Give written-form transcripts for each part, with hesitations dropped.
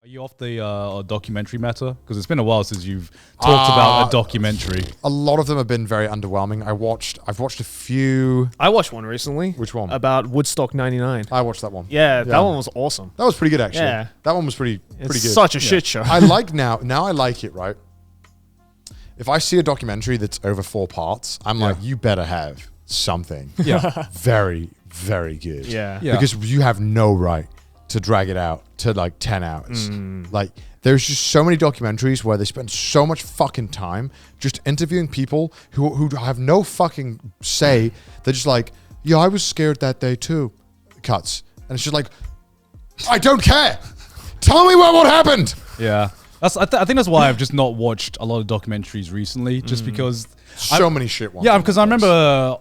you off the documentary meta? Because it's been a while since you've talked about a documentary. A lot of them have been very underwhelming. I've watched a few. I watched one recently. Which one? About Woodstock '99. I watched that one. Yeah, that one was awesome. That was pretty good, actually. Yeah. That one was pretty good. Such a shit show. I like now I like it, right? If I see a documentary that's over 4 parts, I'm like, you better have something very, very good. Yeah. Because you have no right to drag it out to like 10 hours. Like, there's just so many documentaries where they spend so much fucking time just interviewing people who have no fucking say. They're just like, yeah, I was scared that day too. Cuts. And it's just like, I don't care. Tell me what happened. Yeah. I think that's why I've just not watched a lot of documentaries recently, just because so many shit ones. Yeah, because I remember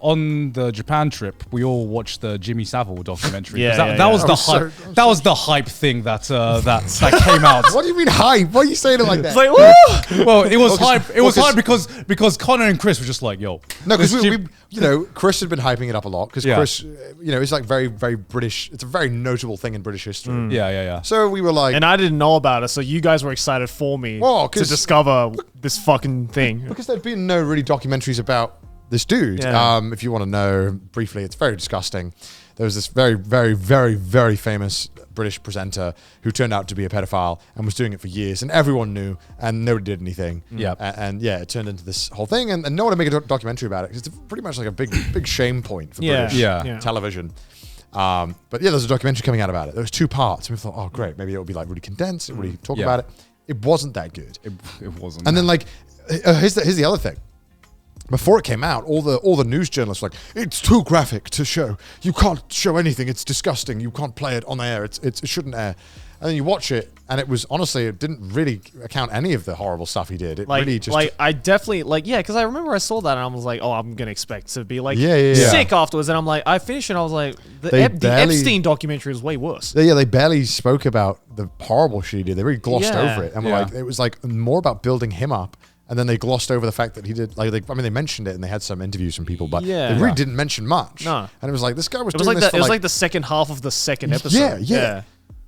on the Japan trip, we all watched the Jimmy Savile documentary. That was the hype. That was the hype thing that came out. What do you mean hype? Why are you saying it like that? It's like, woo! Well, it was hype. It was hype because Connor and Chris were just like, yo. No, because Chris had been hyping it up a lot because Chris, it's like very, very British. It's a very notable thing in British history. Yeah. So we were like, and I didn't know about it, so you guys were excited for me to discover this fucking thing. Because there'd been no really documentaries about this dude. Yeah. If you want to know briefly, it's very disgusting. There was this very, very, very, very famous British presenter who turned out to be a pedophile and was doing it for years, and everyone knew, and nobody did anything. Yeah, and it turned into this whole thing, and no one would make a documentary about it because it's pretty much like a big shame point for British television. But there's a documentary coming out about it. There was 2 parts, and we thought, oh great, maybe it would be like really condensed, really talk about it. It wasn't that good. It wasn't. And then like, here's the other thing. Before it came out, all the news journalists were like, it's too graphic to show. You can't show anything. It's disgusting. You can't play it on the air. It shouldn't air. And then you watch it, and it was honestly, it didn't really account any of the horrible stuff he did. It really just I definitely because I remember I saw that and I was like, oh, I'm gonna expect to be like sick afterwards. And I'm like, I finished and I was like, the Epstein documentary is way worse. They barely spoke about the horrible shit he did. They really glossed over it, and were like, it was like more about building him up. And then they glossed over the fact that he did, they mentioned it and they had some interviews from people, but they really didn't mention much. No. And it was like, this guy was It doing this was like the second half of the second episode. Yeah.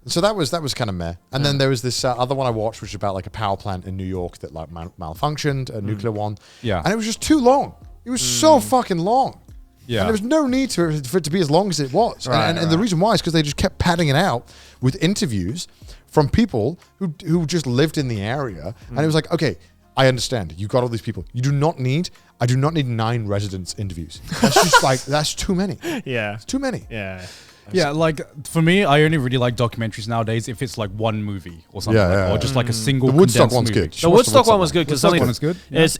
So that was kind of meh. And then there was this other one I watched, which was about like a power plant in New York that like malfunctioned, a nuclear one. Yeah. And it was just too long. It was so fucking long. Yeah. And there was no need for it to be as long as it was. And the reason why is because they just kept padding it out with interviews from people who just lived in the area. And it was like, okay, I understand. You got all these people. I do not need 9 residents interviews. That's just like, that's too many. Yeah. It's too many. Yeah. Yeah, like for me, I only really like documentaries nowadays if it's like one movie or something, or just like a single. The Woodstock one's good. The Woodstock one was good because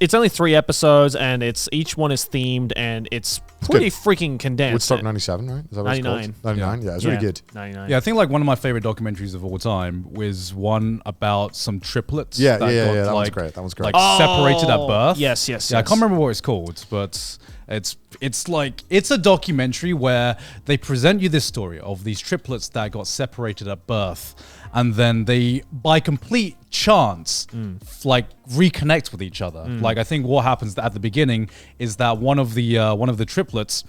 it's only 3 episodes and each one is themed and it's pretty freaking condensed. Woodstock 97, right? Is that what 99. It's called? 99. Yeah, it's really good. 99. Yeah, I think like one of my favorite documentaries of all time was one about some triplets. That one's great. That one's great. Like separated at birth. Yes. Yeah, I can't remember what it's called, but it's a documentary where they present you this story of these triplets that got separated at birth, and then they, by complete chance, reconnect with each other. Like, I think what happens at the beginning is that one of the triplets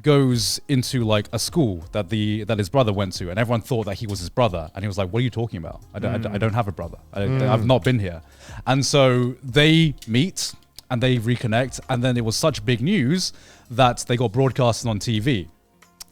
goes into like a school that his brother went to, and everyone thought that he was his brother, and he was like, "What are you talking about? I don't have a brother. I've not been here." And so they meet and they reconnect, and then it was such big news that they got broadcasted on TV.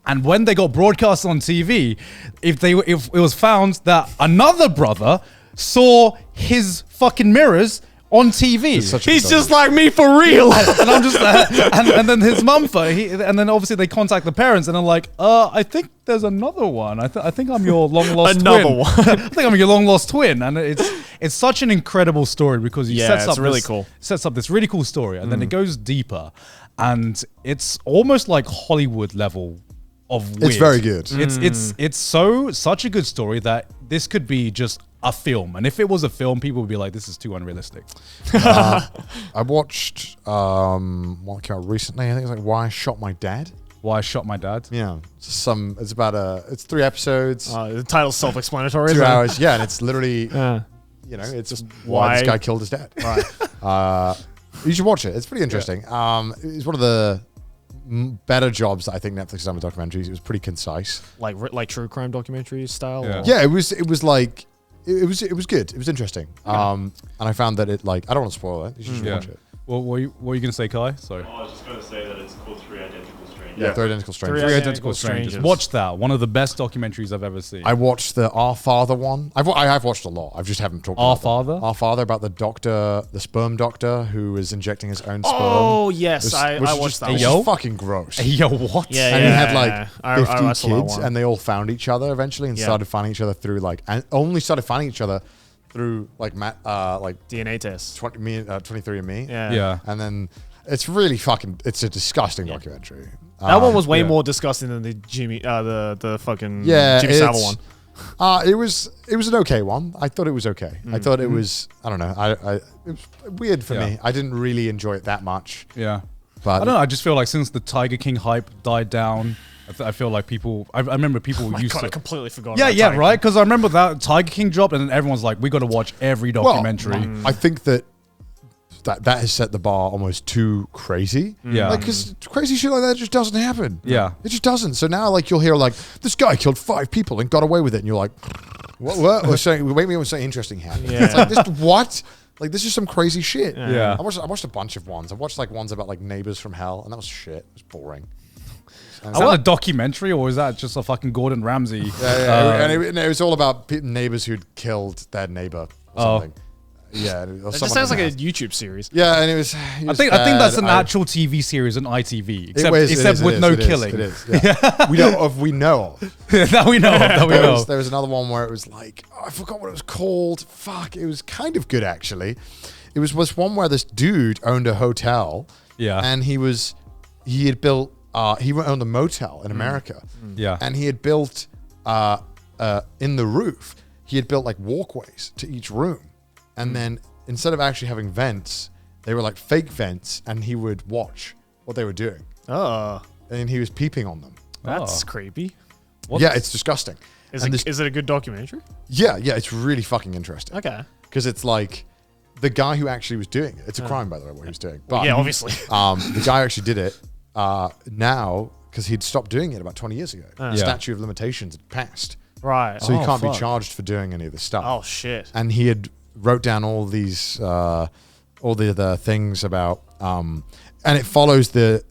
And when they got broadcast on TV, if it was found that another brother saw his fucking mirrors on TV, he's just like me for real. And I'm just and then his mum, and then obviously they contact the parents, and they're like, I think there's another one. I think I'm your long lost twin. Another one. I think I'm your long lost twin, and it's such an incredible story because he sets up this really cool story, and then it goes deeper, and it's almost like Hollywood level of weird. It's very good. It's such a good story that this could be just a film, and if it was a film, people would be like, "This is too unrealistic." I watched one came out recently. I think it's like Why I Shot My Dad. Why I Shot My Dad. Yeah, it's 3 episodes. The title's self-explanatory. 2 hours. Yeah, and it's literally it's just why this guy killed his dad. Right. You should watch it. It's pretty interesting. It's one of the better jobs that I think Netflix has done with documentaries. It was pretty concise, like true crime documentary style. Yeah, it was like it was good. It was interesting. And I found that it like I don't want to spoil it. You should watch it. Well, what were you going to say, Kai? Sorry. I was just going to say that it's called Three Identical Strangers. Yeah, Three Identical Strangers. Three Identical Strangers. Watch that. One of the best documentaries I've ever seen. I watched the Our Father one. I've watched a lot. I just haven't talked about Our Father about the sperm doctor who was injecting his own sperm. Oh yes, I watched that. It was fucking gross. Yo, what? Yeah, and he had like 50 I saw that kids, one. and they all found each other eventually, and started finding each other through only started finding each other through like DNA tests. 23andMe. Yeah. And then it's really it's a disgusting documentary. That one was way more disgusting than the the fucking Jimmy Savile one. It was an okay one. I thought it was okay. I thought it was, I don't know. It was weird for me. I didn't really enjoy it that much. Yeah. But I don't know. I just feel like since the Tiger King hype died down, I feel like people. I remember people used to. I completely forgot. Yeah, about yeah, Tiger right. King. Because I remember that Tiger King dropped, and then everyone's like, "We got to watch every documentary." I think that has set the bar almost too crazy. Yeah. Like, because crazy shit like that just doesn't happen. Yeah. It just doesn't. So now, like, you'll hear, like, this guy killed 5 people and got away with it. And you're like, what? Or saying, wait, me something interesting happened. Yeah. It's like, this, what? Like, this is some crazy shit. Yeah. I watched a bunch of ones. I watched, like, ones about, like, neighbors from hell. And that was shit. It was boring. Is that a documentary, or is that just a fucking Gordon Ramsay? Yeah. And it was all about neighbors who'd killed their neighbor or something. Yeah, It just sounds like a YouTube series. Yeah, and it was. I think that's an actual TV series on ITV, except with no killing. It is. Yeah. we know of. That we know. There was another one where it was like, I forgot what it was called. Fuck, it was kind of good actually. It was one where this dude owned a hotel. Yeah, and he had built. He owned a motel in America. Yeah, and he had built in the roof. He had built like walkways to each room. And then instead of actually having vents, they were like fake vents, and he would watch what they were doing. Oh, And he was peeping on them. that's creepy. Yeah, it's disgusting. Is it a good documentary? Yeah, it's really fucking interesting. Okay. Because it's like the guy who actually was doing it. It's a crime, by the way, what he was doing. But Yeah, obviously. the guy who actually did it now, because he'd stopped doing it about 20 years ago. The statute of limitations had passed. Right. So he can't be charged for doing any of this stuff. Oh, shit. And he had wrote down all these all the other things about and it follows the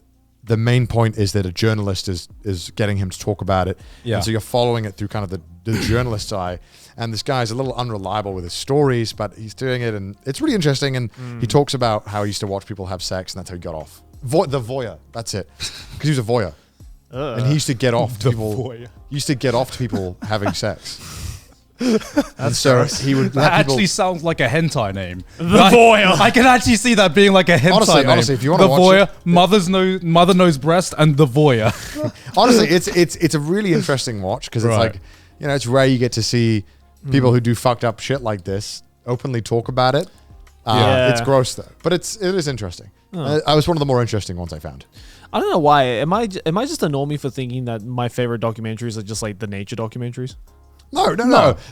main point is that a journalist is getting him to talk about it. Yeah. And so you're following it through kind of the journalist's eye. And this guy's a little unreliable with his stories, but he's doing it, and it's really interesting. And he talks about how he used to watch people have sex, and that's how he got off. The voyeur, that's it, because he was a voyeur, and he used to get off to people. Voyeur. He used to get off to people having sex. And so he would. That actually sounds like a hentai name. The voyeur. I can actually see that being like a hentai name. Honestly, if you want to the watch voyeur, mother knows breast, and the voyeur. Honestly, it's a really interesting watch because it's like, it's rare you get to see people who do fucked up shit like this openly talk about it. It's gross though, but it is interesting. I was one of the more interesting ones I found. I don't know why. Am I just a normie for thinking that my favorite documentaries are just like the nature documentaries? No.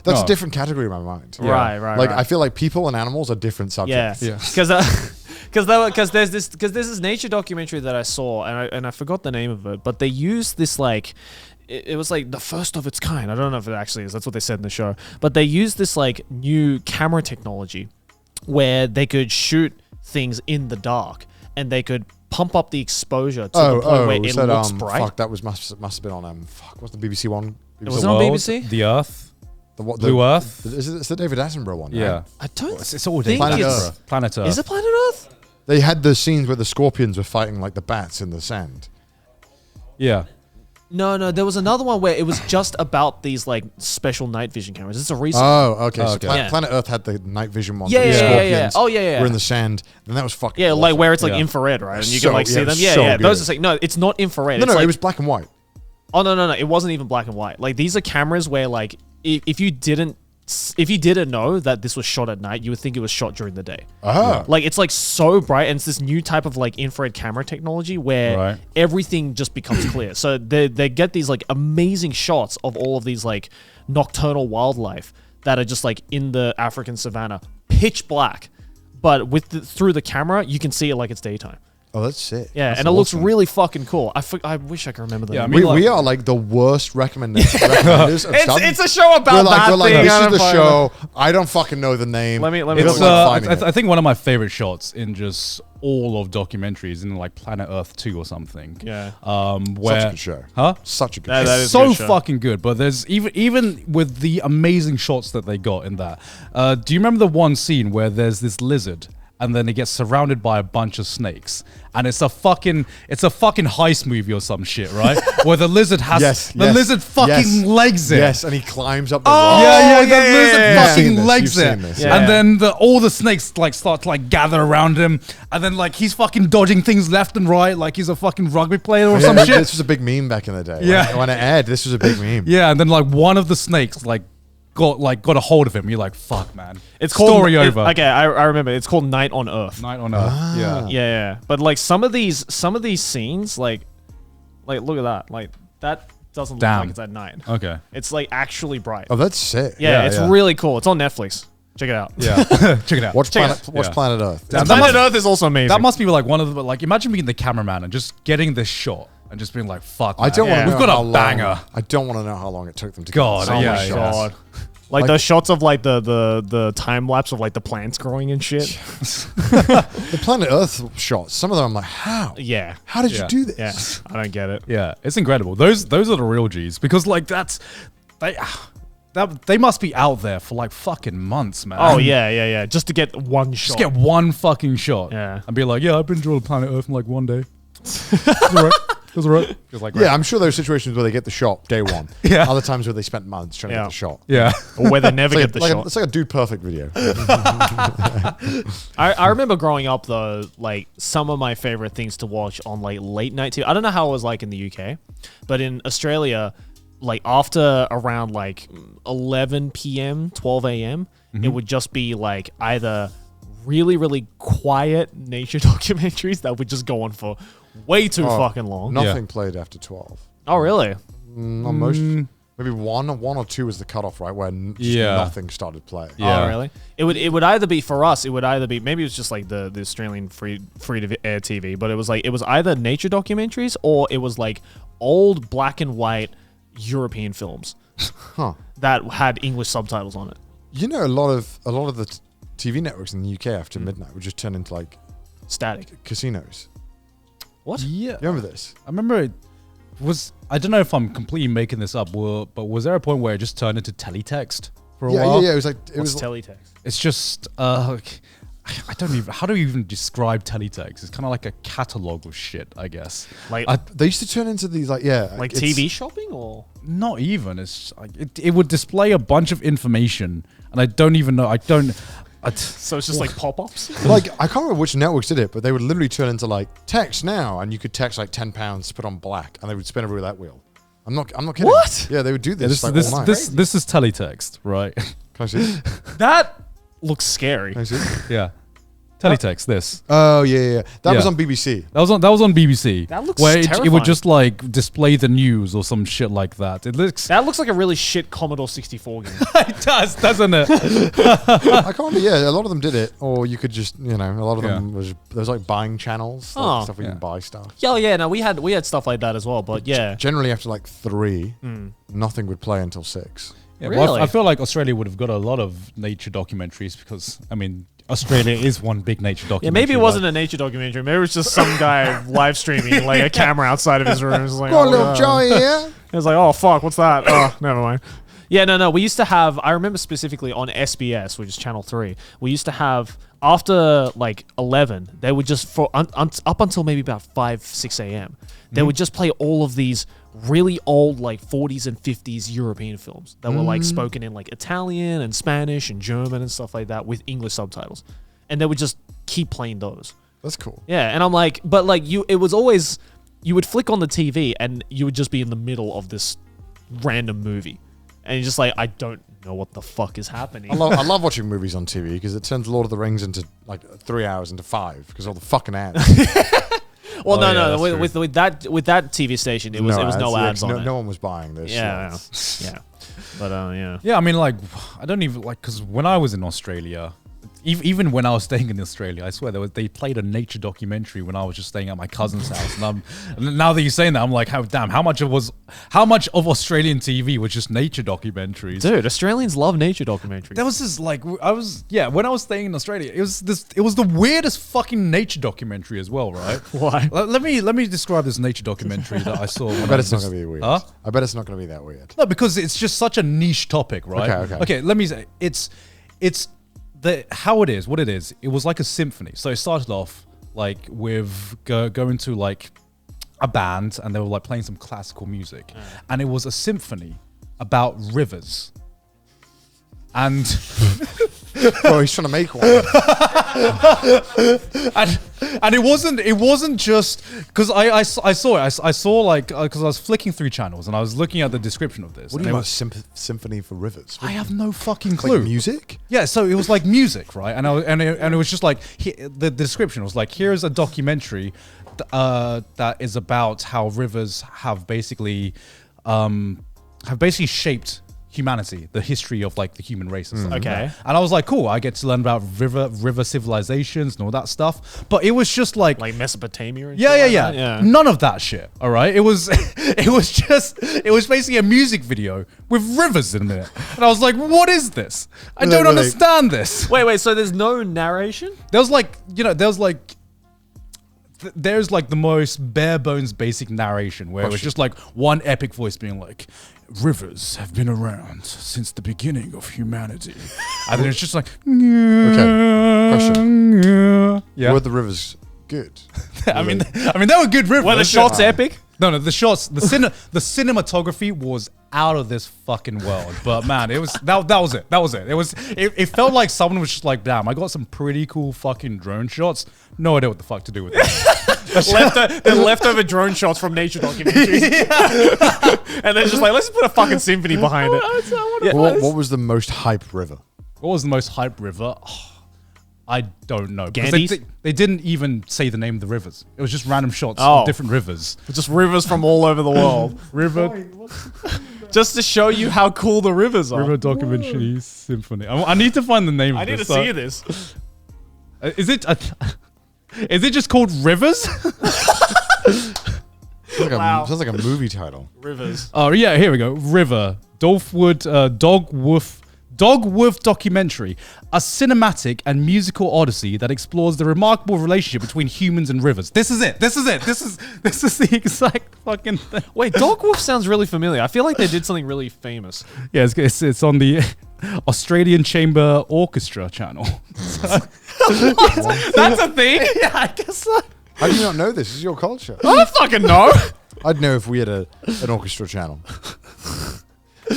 That's a different category in my mind. Right. Like I feel like people and animals are different subjects. Yeah. Because there's this nature documentary that I saw, and I forgot the name of it, but they used this like. It was like the first of its kind. I don't know if it actually is. That's what they said in the show. But they used this like new camera technology where they could shoot things in the dark, and they could pump up the exposure to the point where it looks bright. Fuck, that must have been on what's the BBC one? Was it on BBC? The Earth. Blue Earth. It's the David Attenborough one. Yeah. Right? I don't. It's all think Planet Earth. Is it Planet Earth? They had the scenes where the scorpions were fighting like the bats in the sand. Yeah. No. There was another one where it was just about these like special night vision cameras. It's a recent. Oh, okay. So okay. Planet Earth had the night vision one. Yeah. Scorpions Oh, yeah. Were in the sand, and that was fucking. Yeah, awesome. like where it's like Yeah. infrared, right? And you So- can like see yeah, them. so Yeah. good. Those are like no, it's not infrared. No, It's like, it was black and white. Oh no! It wasn't even black and white. Like these are cameras where like if you didn't know that this was shot at night, you would think it was shot during the day. Like it's like so bright, and it's this new type of like infrared camera technology where everything just becomes clear. So they get these like amazing shots of all of these like nocturnal wildlife that are just like in the African savannah, pitch black, but through the camera you can see it like it's daytime. Oh, that's sick. Yeah, That's and it looks awesome. really fucking cool. I wish I could remember the Yeah, I name. mean, We like- are like the worst recommenders of stuff. It's a show about we're like, that thing. this I is don't the fucking show. I don't fucking know the name. Let me Good look It's, luck finding I it. think one of my favorite shots in just all of documentaries in like Planet Earth 2 or something. Yeah. Where, Such a good show. Huh? Such a good That show. is a So good show. fucking good, but there's even with the amazing shots that they got in that. Do you remember the one scene where there's this lizard and then it gets surrounded by a bunch of snakes, and it's a fucking heist movie or some shit, right? Where the lizard has the lizard fucking legs it. Yes, and he climbs up the Yeah, rock. yeah, yeah, the yeah, lizard yeah, yeah. fucking You've seen this, legs you've it, seen this, yeah. and then all the snakes like start to like gather around him, and then like he's fucking dodging things left and right, like he's a fucking rugby player or some shit. This was a big meme back in the day. Yeah. When it aired, this was a big meme. Yeah, and then like one of the snakes like got a hold of him. You're like, fuck, man. It's called Story over. Okay, I remember. It's called Night on Earth. Night on Earth. Yeah. Yeah. But like some of these scenes, like look at that. Like that doesn't look Damn. like it's at night. Okay. It's like actually bright. Oh, that's sick. Yeah, yeah, it's yeah. really cool. It's on Netflix. Check it out. Yeah. Check it out. Watch Check Planet, it. watch Yeah. Planet Earth. Damn, Planet Earth is also amazing. That must be like one of the like. Imagine being the cameraman and just getting this shot and just being like, fuck. I don't man. want to know We've got how a banger. long. I don't want to know how long it took them to God, get Oh this. yeah, my yeah. god. Like the shots of like the time lapse of like the plants growing and shit. The Planet Earth shots. Some of them, I'm like, how? Yeah. How did Yeah. you do this? Yeah. I don't get it. Yeah, it's incredible. Those are the real G's because like they must be out there for like fucking months, man. Oh yeah. Just to get one shot. Just get one fucking shot. Yeah. And be like, yeah, I've been drawing Planet Earth in like one day. It was alright. It was alright. It was like, Yeah, I'm sure there are situations where they get the shot day one. Yeah. Other times where they spent months trying to Yeah. get the shot. Yeah. Or where they never get the shot. It's like a Dude Perfect video. I remember growing up though, like some of my favorite things to watch on like late night TV. I don't know how it was like in the UK, but in Australia, like after around like 11 p.m., 12 a.m., it would just be like either really, really quiet nature documentaries that would just go on for way too fucking long. Nothing played after 12. Oh, really? On most, maybe one or two was the cutoff, right? Where just Yeah. nothing started playing. Yeah. Oh, really? It would either be for us. It would either be maybe it was just like the Australian free to air TV, but it was either nature documentaries or it was like old black and white European films Huh. that had English subtitles on it. You know, a lot of the TV networks in the UK after midnight would just turn into like Static. casinos. What? Yeah. You remember this? I remember it was. I don't know if I'm completely making this up, but was there a point where it just turned into teletext for a while? Yeah. It was like What's teletext? It's just I don't even. How do you even describe teletext? It's kind of like a catalog of shit, I guess. Like they used to turn into these like like it's- TV shopping or Not even. It's like it would display a bunch of information, and I don't even know. so it's just like pop-ups. Like I can't remember which networks did it, but they would literally turn into like text now, and you could text like £10 to put on black, and they would spin over that wheel. I'm not kidding. What? Yeah, they would do this. this like, this all night. this is teletext, right? Can I see? That looks scary. Can I see? Yeah, teletext. This. Oh yeah. That was Yeah. on BBC. That was on BBC. That looks where it terrifying. would just like display the news or some shit like that. It looks. That looks like a really shit Commodore 64 game. It does, doesn't it? I can't remember. Yeah, a lot of them did it, or you could just a lot of them Yeah. was there was like buying channels, like Oh. stuff where you can buy stuff. Yeah, no, we had stuff like that as well, but yeah. Generally, after like 3, nothing would play until 6. Yeah, well, Really? I feel like Australia would have got a lot of nature documentaries because I mean Australia is one big nature documentary. Yeah, maybe it wasn't a nature documentary. Maybe it was just some guy live streaming like a camera outside of his room. It was like, Got a oh, little God. Joey here. It was like, oh fuck, what's that? Oh, never mind. Yeah, no. We used to have. I remember specifically on SBS, which is Channel 3. We used to have after like 11. They would just for up until maybe about 5, 6 a.m. They would just play all of these really old like 40s and 50s European films that were like spoken in like Italian and Spanish and German and stuff like that with English subtitles, and they would just keep playing those. That's cool. Yeah, and I'm like, but like it was always, you would flick on the TV and you would just be in the middle of this random movie, and you're just like, I don't know what the fuck is happening. I love watching movies on TV because it turns Lord of the Rings into like 3 hours into 5 because all the fucking ads. Well, Oh, no, yeah, no, that's with that TV station, it was no ads on it. No one was buying this. Yeah, yeah, but yeah. Yeah, I mean, like, I don't even like because when I was in Australia, Even when I was staying in Australia, I swear they played a nature documentary when I was just staying at my cousin's house. And now that you're saying that, I'm like, how much of Australian TV was just nature documentaries? Dude, Australians love nature documentaries. There was this like when I was staying in Australia, it was the weirdest fucking nature documentary as well, right? Why? Let me describe this nature documentary that I saw. I bet it's not going to be weird. Huh? I bet it's not going to be that weird. No, because it's just such a niche topic, right? Okay. Let me say it's what it is. It was like a symphony. So it started off like with going to like a band, and they were like playing some classical music, and it was a symphony about rivers. And Bro, he's trying to make one. and it wasn't just because I saw it. I saw like because I was flicking through channels and I was looking at the description of this. What do you mean symphony for rivers? I have no fucking clue. Like music? Yeah, so it was like music, right? And it was just like the description was like, here's a documentary that is about how rivers have basically shaped humanity, the history of like the human race and stuff. Okay. And I was like, cool, I get to learn about river civilizations and all that stuff. But it was just like Mesopotamia and yeah. yeah. None of that shit. All right. It was basically a music video with rivers in it. And I was like, what is this? I don't understand this. Wait, so there's no narration? There's like the most bare bones basic narration where it was just like one epic voice being like, rivers have been around since the beginning of humanity. And then it's just like, Okay. Question. yeah. Were the rivers good? I mean, they were good rivers. Were the shots epic? No, the shots, the cinematography was out of this fucking world. But man, it was that was it. It felt like someone was just like, damn, I got some pretty cool fucking drone shots. No idea what the fuck to do with that. The leftover drone shots from nature documentaries. And then just like, let's put a fucking symphony behind it. What was the most hype river? What was the most hype river? Oh, I don't know. Ganges? They didn't even say the name of the rivers. It was just random shots of different rivers. Just rivers from all over the world. River Just to show you how cool the rivers are. River documentary symphony. I need to find the name I of need this. to see this. Is it just called Rivers? Sounds like a movie title. Rivers. Oh yeah, here we go. River. Dog Wolf documentary, a cinematic and musical odyssey that explores the remarkable relationship between humans and rivers. This is it. This is the exact fucking thing. Wait, Dog Wolf sounds really familiar. I feel like they did something really famous. Yeah, it's on the Australian Chamber Orchestra channel. That's a thing? Yeah, I guess so. How do you not know this? This is your culture. I don't fucking know. I'd know if we had an orchestra channel.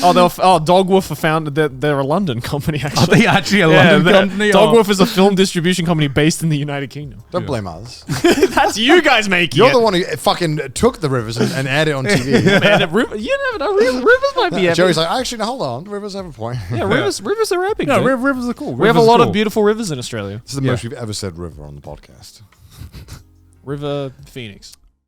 Dog Wolf are founded. They're a London company, actually. Are they actually a London company? Dog Wolf is a film distribution company based in the United Kingdom. Don't blame us. That's you guys making You're it. the one who fucking took the rivers and aired it on TV. Man, you never know. Rivers might be epic. Joey's like, actually, no, hold on. The rivers have a point. Yeah, rivers are epic. No, dude. rivers are cool. We have a lot of beautiful rivers in Australia. This is the most we've ever said river on the podcast. River Phoenix.